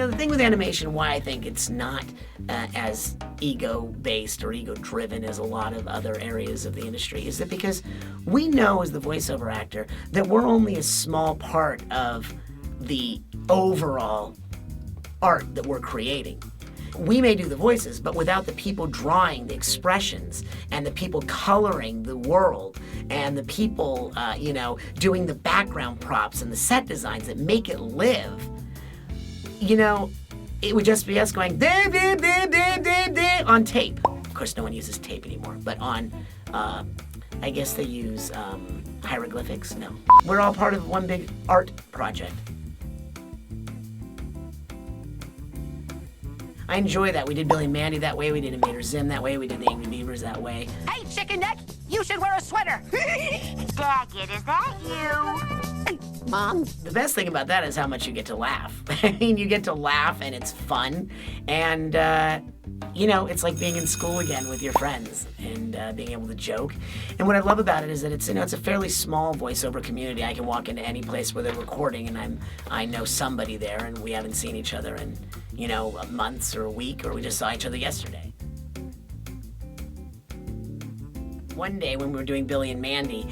the thing with animation, why I think it's not as ego-based or ego-driven as a lot of other areas of the industry is that because we know as the voiceover actor that we're only a small part of the overall art that we're creating. We may do the voices, but without the people drawing the expressions and the people coloring the world and the people, doing the background props and the set designs that make it live, it would just be us going on tape. Of course, no one uses tape anymore, but on, I guess they use hieroglyphics. No. We're all part of one big art project. I enjoy that. We did Billy and Mandy that way. We did Invader Zim that way. We did the Angry Beavers that way. Hey, chicken neck, you should wear a sweater. Daggett, is that you? Mom? The best thing about that is how much you get to laugh. I mean, you get to laugh and it's fun. And, it's like being in school again with your friends and being able to joke. And what I love about it is that it's a fairly small voiceover community. I can walk into any place where they're recording and I know somebody there and we haven't seen each other in, months or a week, or we just saw each other yesterday. One day when we were doing Billy and Mandy,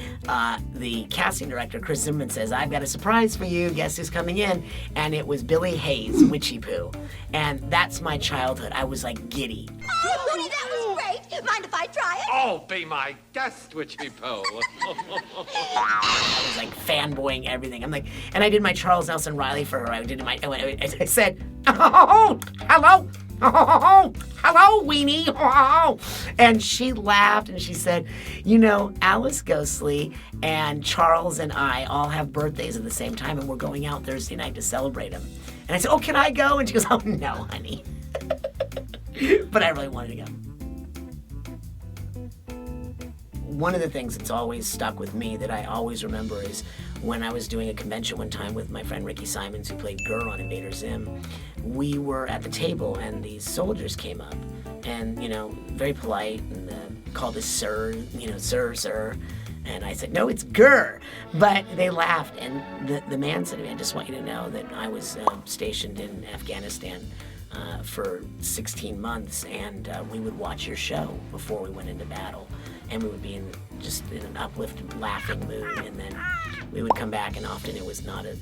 the casting director, Chris Zimmerman, says, "I've got a surprise for you. Guess who's coming in?" And it was Billy Hayes, Witchy Poo. And that's my childhood. I was like giddy. Oh, Woody, that was great. Mind if I try it? Oh, be my guest, Witchy Poo. I was like fanboying everything. I'm like, and I did my Charles Nelson Riley for her. I said, "Oh, hello. Oh, hello, Weenie." Oh. And she laughed and she said, Alice Ghostly and Charles and I all have birthdays at the same time and we're going out Thursday night to celebrate them. And I said, "Oh, can I go?" And she goes, "Oh, no, honey." But I really wanted to go. One of the things that's always stuck with me that I always remember is when I was doing a convention one time with my friend Ricky Simons, who played Gurr on Invader Zim. We were at the table and these soldiers came up and, very polite and called us sir, sir. And I said, "No, it's Gurr." But they laughed and the man said to me, "I just want you to know that I was stationed in Afghanistan for 16 months and we would watch your show before we went into battle. And we would be in an uplifted, laughing mood, and then we would come back, and often it was not a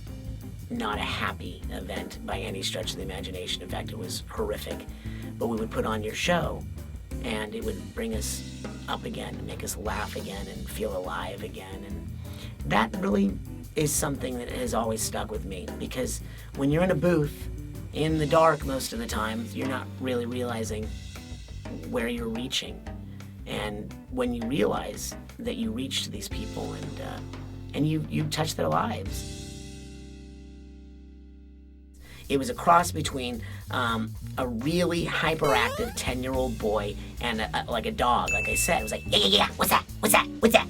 happy event by any stretch of the imagination. In fact, it was horrific. But we would put on your show, and it would bring us up again, and make us laugh again, and feel alive again. And that really is something that has always stuck with me, because when you're in a booth, in the dark most of the time, you're not really realizing where you're reaching. And when you realize that you reached these people and you touched their lives. It was a cross between a really hyperactive 10-year-old boy and like a dog. Like I said, it was like, yeah, what's that?